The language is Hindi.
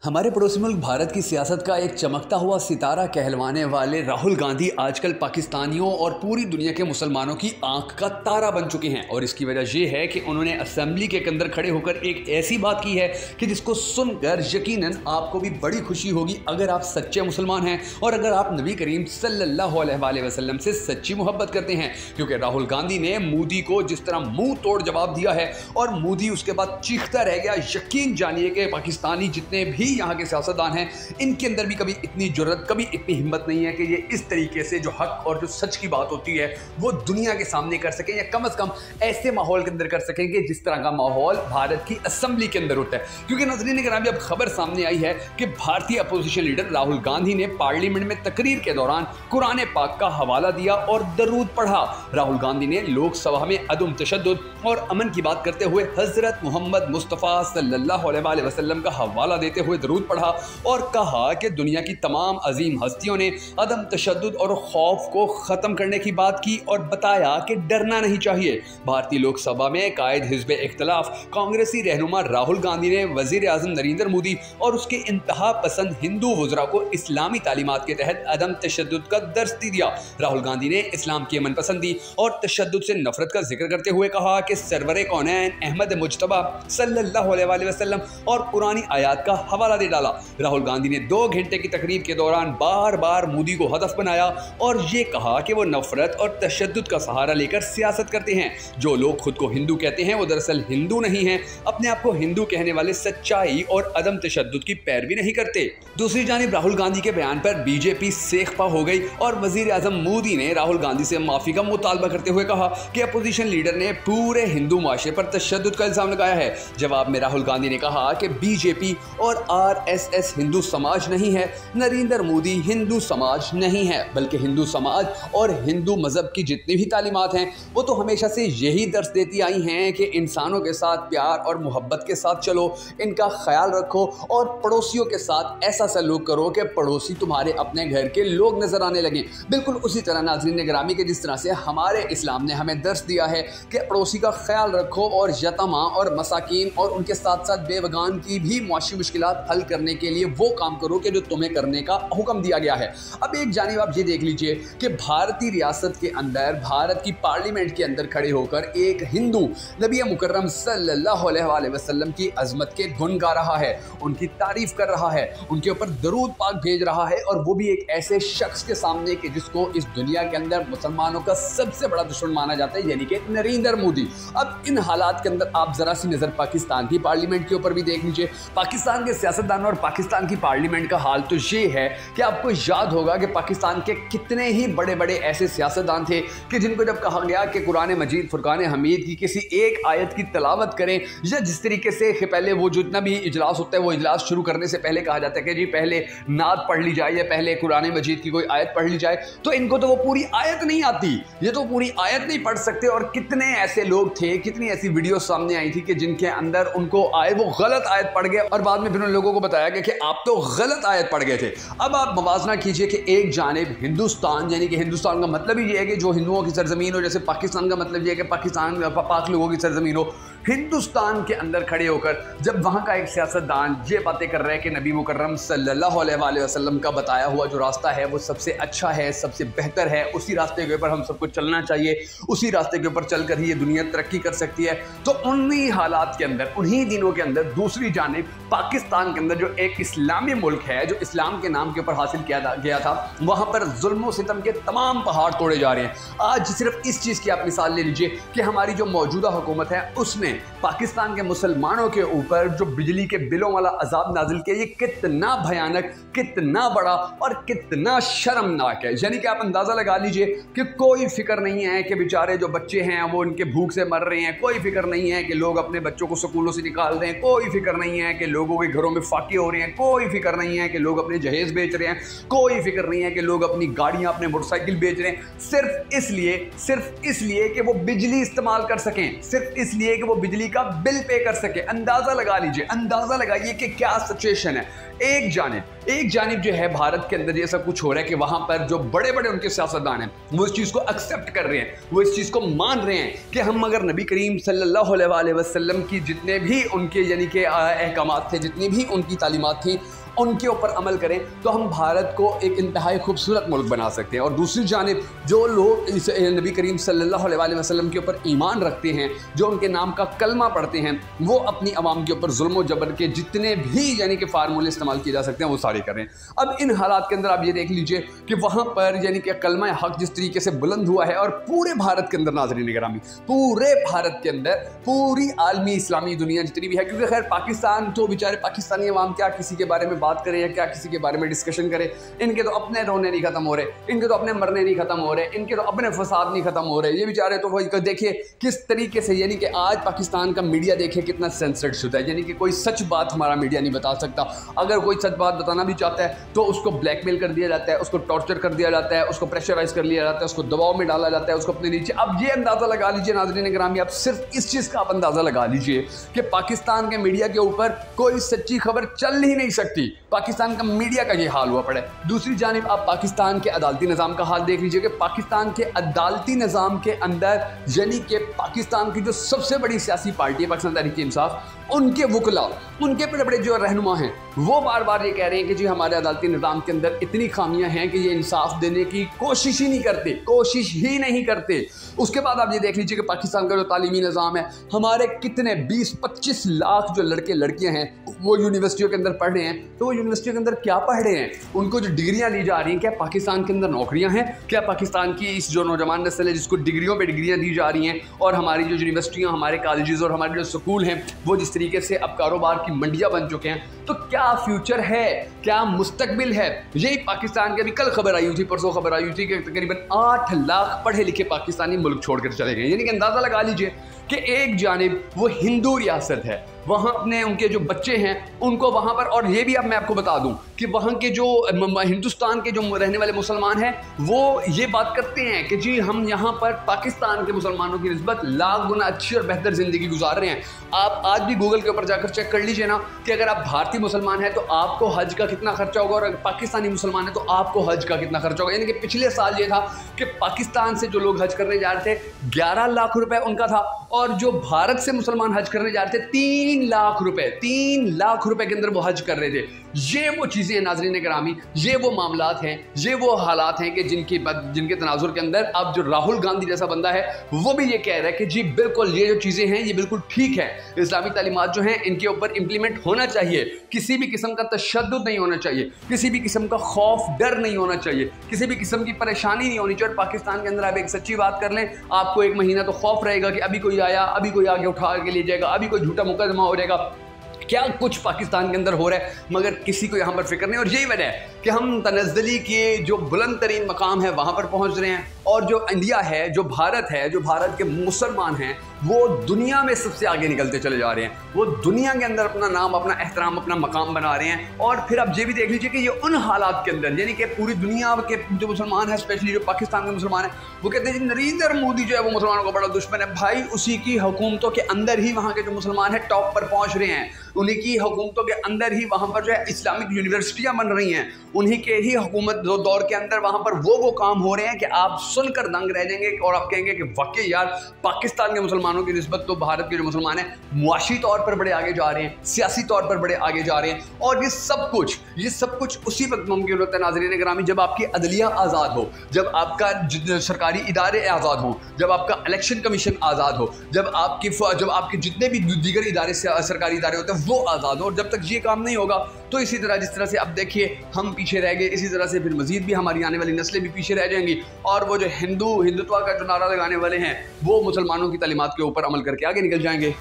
हमारे पड़ोसी मुल्क भारत की सियासत का एक चमकता हुआ सितारा कहलवाने वाले राहुल गांधी आजकल पाकिस्तानियों और पूरी दुनिया के मुसलमानों की आंख का तारा बन चुके हैं। और इसकी वजह यह है कि उन्होंने असेंबली के अंदर खड़े होकर एक ऐसी बात की है कि जिसको सुनकर यकीनन आपको भी बड़ी खुशी होगी अगर आप सच्चे मुसलमान हैं और अगर आप नबी करीम सल्लल्लाहु अलैहि वसल्लम से सच्ची मोहब्बत करते हैं। क्योंकि राहुल गांधी ने मोदी को जिस तरह मुंह तोड़ जवाब दिया है और मोदी उसके बाद चीखता रह गया, यकीन जानिए कि पाकिस्तानी जितने भी यहाँ के सियासतदान हैं इनके अंदर भी कभी इतनी जुर्रत, कभी इतनी हिम्मत नहीं है कि ये इस तरीके से जो हक और जो सच की बात होती है वो दुनिया के सामने कर सकें, या कम से कम ऐसे माहौल के अंदर कर सकें कि जिस तरह का माहौल भारत की असेंबली के अंदर होता है। क्योंकि नाज़रीन गिरामी, अब खबर सामने आई है कि भारतीय अपोजिशन लीडर राहुल गांधी ने पार्लियामेंट में तकरीर के दौरान कुरान पाक का हवाला दिया और दरूद पढ़ा। राहुल गांधी ने लोकसभा में अदम तशद्दुद और अमन की बात करते हुए हजरत मोहम्मद मुस्तफ़ा सल्लल्लाहु अलैहि वसल्लम का हवाला देते हुए दरूद पढ़ा और कहा कि दुनिया की तमाम अजीम हस्तियों ने अदम तशद्दुद और खौफ को ख़त्म करने की बात की और बताया कि डरना नहीं चाहिए। भारतीय लोकसभा में कायद हिज़्ब इख्तिलाफ कांग्रेसी रहनुमा राहुल गांधी ने वज़ीर आज़म नरेंद्र मोदी और उसके इंतहा पसंद हिंदू वज़रा को इस्लामी तालीमात के तहत अदम तशद्दुद का दर्स दिया। राहुल गांधी ने इस्लाम की अमन पसंदी और तशद्दुद से नफरत का जिक्र करते हुए कहा कि सरवरे कौनैन अहमद मुज्तबा सल्लल्लाहु अलैहि वसल्लम और पुरानी आयात का हवाला दे डाला। राहुल गांधी ने 2 घंटे की तकरीर के दौरान बार बार मोदी को हदफ बनाया और ये कहा कि वो नफरत और तशद्दुद का सहारा लेकर सियासत करते हैं। जो लोग खुद को हिंदू कहते हैं वो दरअसल हिंदू नहीं हैं, अपने आप को हिंदू कहने वाले सच्चाई और अदम तशद्दुद की पैरवी नहीं करते। दूसरी जानिब राहुल गांधी के बयान पर बीजेपी सेख्पा हो गई और वजीर आजम मोदी ने राहुल गांधी से माफी का मुतालबा करते हुए कहा कि अपोजिशन लीडर ने पूरे हिंदू माशरे पर तशद्दुद का इल्जाम लगाया है। जवाब में राहुल गांधी ने कहा कि बीजेपी और आरएसएस हिंदू समाज नहीं है, नरेंद्र मोदी हिंदू समाज नहीं है, बल्कि हिंदू समाज और हिंदू मजहब की जितनी भी तालीमात हैं वो तो हमेशा से यही दर्स देती आई हैं कि इंसानों के साथ प्यार और मोहब्बत के साथ चलो, इनका ख्याल रखो और पड़ोसियों के साथ ऐसा सलूक करो कि पड़ोसी तुम्हारे अपने घर के लोग नजर आने लगें। बिल्कुल उसी तरह नाज़रीन गिरामी के जिस तरह से हमारे इस्लाम ने हमें दर्स दिया है कि पड़ोसी का ख्याल रखो और यतमा और मसाकीन और उनके साथ साथ बेवगान की भी मुआशी मुश्किलात हल करने के लिए वो काम करो कि जो तुम्हें करने का हुक्म दिया गया है। अब एक जानिब आप ये देख लीजिए कि भारतीय रियासत के अंदर, भारत की पार्लियामेंट के अंदर खड़े होकर एक हिंदू नबी मुकर्रम सल्लल्लाहु अलैहि वसल्लम की अजमत के गुण गा रहा है, उनकी तारीफ कर रहा है, उनके ऊपर दरूद पाक भेज रहा है और वो भी एक ऐसे शख्स के सामने कि जिसको इस दुनिया के अंदर मुसलमानों का सबसे बड़ा दुश्मन माना जाता है, यानी कि नरेंद्र मोदी। अब इन हालात के अंदर आप जरा सी नजर पाकिस्तान की पार्लियामेंट के ऊपर भी देख लीजिए। पाकिस्तान के सियासतदान और पाकिस्तान की पार्लियामेंट का हाल तो ये है कि आपको याद होगा कि पाकिस्तान के कितने ही बड़े बड़े ऐसे सियासतदान थे कि जिनको जब कहा गया कि कुरान मजीद फुरकान हमीद की किसी एक आयत की तलावत करें, या जिस तरीके से पहले वो जितना भी इजलास होता है वो इजलास शुरू करने से पहले कहा जाता है कि जी पहले नात पढ़ ली जाए या पहले कुरान मजीद की कोई आयत पढ़ ली जाए, तो इनको तो वो पूरी आयत नहीं आती, ये तो पूरी आयत नहीं पढ़ सकते। और कितने ऐसे लोग थे, कितनी ऐसी वीडियो सामने आई थी कि जिनके अंदर उनको वो गलत आयत पढ़ गए और बाद में फिर उन लोगों को बताया गया कि आप तो गलत आयत पढ़ गए थे। अब आप मवाजना कीजिए कि एक जानिब हिंदुस्तान, यानी कि हिंदुस्तान का मतलब ही ये है कि जो हिंदुओं की सरजमीन हो, जैसे पाकिस्तान का मतलब ये है कि पाकिस्तान पाक लोगों की सरजमीन हो। हिंदुस्तान के अंदर खड़े होकर जब वहाँ का एक सियासतदान ये बातें कर रहा है कि नबी मुकर्रम सल्लल्लाहु अलैहि वसल्लम का बताया हुआ जो रास्ता है वो सबसे अच्छा है, सबसे बेहतर है, उसी रास्ते के ऊपर हम सबको चलना चाहिए, उसी रास्ते के ऊपर चलकर ही ये दुनिया तरक्की कर सकती है, तो उन्हीं हालात के अंदर, उन्हीं दिनों के अंदर दूसरी जानिब पाकिस्तान के अंदर जो एक इस्लामी मुल्क है, जो इस्लाम के नाम के ऊपर हासिल किया गया था, वहाँ पर जुल्म और सितम के तमाम पहाड़ तोड़े जा रहे हैं। आज सिर्फ इस चीज़ की आप मिसाल ले लीजिए कि हमारी जो मौजूदा हुकूमत है उसने पाकिस्तान के मुसलमानों के ऊपर जो बिजली के बिलों वाला अजाब नाजिल किया, ये कितना भयानक, कितना बड़ा और कितना शर्मनाक है। यानी कि आप अंदाज़ा लगा लीजिए कि कोई फिक्र नहीं है कि बेचारे जो बच्चे हैं वो उनके भूख से मर रहे हैं, कोई फिक्र नहीं है कि लोग अपने बच्चों को स्कूलों से निकाल रहे हैं, कोई फिक्र नहीं है कि लोगों के घरों में फाके हो रहे हैं, कोई फिक्र नहीं है कि लोग अपने जहेज बेच रहे हैं, कोई फिक्र नहीं है कि लोग अपनी गाड़ियाँ, अपने मोटरसाइकिल बेच रहे हैं, सिर्फ इसलिए कि वो बिजली इस्तेमाल कर सकें, सिर्फ इसलिए कि वो बिजली का बिल पे कर सके। अंदाजा लगा लीजिए, अंदाजा लगाइए कि क्या सिचुएशन है। एक जानिब जो है भारत के अंदर ये सब कुछ हो रहा है कि वहां पर जो बड़े बड़े उनके सियासतदान हैं वो इस चीज को एक्सेप्ट कर रहे हैं, वो इस चीज को मान रहे हैं कि हम अगर नबी करीम सल्लल्लाहु अलैहि वसल्लम की जितने भी उनके यानी कि अहकामात थे, जितनी भी उनकी तालीमात थी, उनके ऊपर अमल करें तो हम भारत को एक इंतहाई खूबसूरत मुल्क बना सकते हैं। और दूसरी जानिब जो लोग इस नबी करीम सल्लल्लाहु अलैहि वसल्लम के ऊपर ईमान रखते हैं, जो उनके नाम का कलमा पढ़ते हैं, वो अपनी आवाम के ऊपर जुल्म और जबर के जितने भी यानी कि फार्मूले इस्तेमाल किए जा सकते हैं वो सारे करें। अब इन हालात के अंदर आप ये देख लीजिए कि वहाँ पर यानी कि कलमा हक जिस तरीके से बुलंद हुआ है, और पूरे भारत के अंदर नाज़रीन गिरामी, पूरे भारत के अंदर पूरी आलमी इस्लामी दुनिया जितनी भी है, क्योंकि खैर पाकिस्तान तो बेचारे पाकिस्तानी अवाम क्या किसी के बारे में बात करें या क्या किसी के बारे में डिस्कशन करें, इनके तो अपने रोने नहीं खत्म हो रहे, इनके तो अपने मरने नहीं खत्म हो रहे, इनके तो अपने फसाद नहीं खत्म हो रहे। ये बेचारे तो वही देखिए किस तरीके से यानी कि आज पाकिस्तान का मीडिया देखिए कितना सेंसर्ड शुदा है, यानी कि कोई सच बात हमारा मीडिया नहीं बता सकता। अगर कोई सच बात बताना भी चाहता है तो उसको ब्लैकमेल कर दिया जाता है, उसको टॉर्चर कर दिया जाता है, उसको प्रेशराइज कर लिया जाता है, उसको दबाव में डाला जाता है, उसको अपने नीचे। अब ये अंदाजा लगा लीजिए नाज़रीन गिरामी, आप सिर्फ इस चीज़ का आप अंदाजा लगा लीजिए कि पाकिस्तान के मीडिया के ऊपर कोई सच्ची खबर चल ही नहीं सकती। पाकिस्तान का मीडिया का ये हाल हुआ पड़ा है। दूसरी जानिब आप पाकिस्तान के अदालती निज़ाम का हाल देख लीजिए कि पाकिस्तान के अदालती निज़ाम के अंदर यानी कि पाकिस्तान की जो सबसे बड़ी सियासी पार्टी है पाकिस्तान तहरीक-ए-इंसाफ, उनके वकला, उनके बड़े बड़े जो रहनुमा हैं वो बार बार ये कह रहे हैं कि जी हमारे अदालती निज़ाम के अंदर इतनी खामियां हैं कि ये इंसाफ देने की कोशिश ही नहीं करते। उसके बाद आप ये देख लीजिए कि पाकिस्तान का जो तालीमी निज़ाम है, हमारे कितने 20-25 लाख जो लड़के लड़कियां हैं वो यूनिवर्सिटियों के अंदर पढ़ रहे हैं, तो वो यूनिवर्सिटियों के अंदर क्या पढ़ रहे हैं? उनको जो डिग्रियाँ दी जा रही हैं, क्या पाकिस्तान के अंदर नौकरियाँ हैं? क्या पाकिस्तान की इस जो नौजवान नस्ल है जिसको डिग्रियों पर डिग्रियाँ दी जा रही हैं, और हमारी जो यूनिवर्सिटियाँ, हमारे कॉलेजेस और हमारे जो स्कूल हैं वो जिस तरीके से अब कारोबार की मंडियाँ बन चुके हैं, तो क्या फ्यूचर है, क्या मुस्तकबिल है? यही पाकिस्तान की अभी कल खबर आई हुई थी, परसों खबर आई हुई थी कि तकरीबन 8 लाख पढ़े लिखे पाकिस्तानी मुल्क छोड़कर चले गए। यानी कि अंदाज़ा लगा लीजिए कि एक जानिब वो हिंदू रियासत है, वहाँ अपने उनके जो बच्चे हैं उनको वहाँ पर, और ये भी अब मैं आपको बता दूं कि वहाँ के जो हिंदुस्तान के जो रहने वाले मुसलमान हैं वो ये बात करते हैं कि जी हम यहाँ पर पाकिस्तान के मुसलमानों की निस्बत लाख गुना अच्छी और बेहतर ज़िंदगी गुजार रहे हैं। आप आज भी गूगल के ऊपर जाकर चेक कर लीजिए ना कि अगर आप भारतीय मुसलमान हैं तो आपको हज का कितना खर्चा होगा, और अगर पाकिस्तानी मुसलमान है तो आपको हज का कितना खर्चा होगा। यानी कि पिछले साल ये था कि पाकिस्तान से जो लोग हज करने जा रहे थे 11 लाख रुपए उनका था, और जो भारत से मुसलमान हज करने जा रहे थे 3 लाख रुपए के अंदर वो हज कर रहे थे। ये वो चीज़ें हैं नाज़रीन गिरामी, ये वो मामलात हैं, ये वो हालात हैं कि जिनके तनाजुर के अंदर अब जो राहुल गांधी जैसा बंदा है वो भी ये कह रहा है कि जी बिल्कुल ये जो चीज़ें हैं ये बिल्कुल ठीक है, इस्लामी तालीमात जो हैं इनके ऊपर इम्प्लीमेंट होना चाहिए, किसी भी किस्म का तशद्दुद नहीं होना चाहिए, किसी भी किस्म का खौफ डर नहीं होना चाहिए, किसी भी किस्म की परेशानी नहीं होनी चाहिए। और पाकिस्तान के अंदर आप एक सच्ची बात कर लें, आपको एक महीना तो खौफ रहेगा कि अभी कोई आया, अभी कोई आगे उठा के ले जाएगा, अभी कोई झूठा मुकदमा हो जाएगा, क्या कुछ पाकिस्तान के अंदर हो रहा है, मगर किसी को यहाँ पर फिक्र नहीं। और यही वजह है कि हम तनज़्ज़ुली के जो बुलंद तरीन मकाम है वहाँ पर पहुँच रहे हैं, और जो इंडिया है, जो भारत है, जो भारत के मुसलमान हैं वो दुनिया में सबसे आगे निकलते चले जा रहे हैं, वो दुनिया के अंदर अपना नाम, अपना एहतराम, अपना मकाम बना रहे हैं। और फिर आप ये भी देख लीजिए कि ये उन हालात के अंदर, यानी कि पूरी दुनिया के जो मुसलमान हैं, स्पेशली जो पाकिस्तान के मुसलमान हैं, वो कहते हैं नरेंद्र मोदी जो है वो मुसलमानों का बड़ा दुश्मन है। भाई उसी की हुकूमतों के अंदर ही वहाँ के जो मुसलमान हैं टॉप पर पहुँच रहे हैं, उन्हीं की हुकूमतों के अंदर ही वहाँ पर जो है इस्लामिक यूनिवर्सिटियाँ बन रही हैं, उन्हीं के ही हुकूमत दौर के अंदर वहाँ पर वो काम हो रहे हैं कि आप सुनकर दंग रह जाएंगे और आप कहेंगे कि वाकई यार पाकिस्तान के मुसलमानों की निस्बत तो भारत के जो मुसलमान हैं मुआशी तौर पर बड़े आगे जा रहे हैं, सियासी तौर पर बड़े आगे जा रहे हैं। और ये सब कुछ उसी वक्त मुमकिन होता है नाज़रीन गिरामी जब आपकी अदलिया आज़ाद हो, जब आपका सरकारी इदारे आज़ाद हो, जब आपका इलेक्शन कमीशन आज़ाद हो, जब आपके जितने भी दीगर इदारे सरकारी इदारे होते हैं वो आज़ाद हो। और जब तक ये काम नहीं होगा तो इसी तरह जिस तरह से अब देखिए हम पीछे रह गए, इसी तरह से फिर मजीद भी हमारी आने वाली नस्लें भी पीछे रह जाएंगी, और वो जो हिंदुत्व का जो नारा लगाने वाले हैं वो मुसलमानों की तालीमात के ऊपर अमल करके आगे निकल जाएंगे।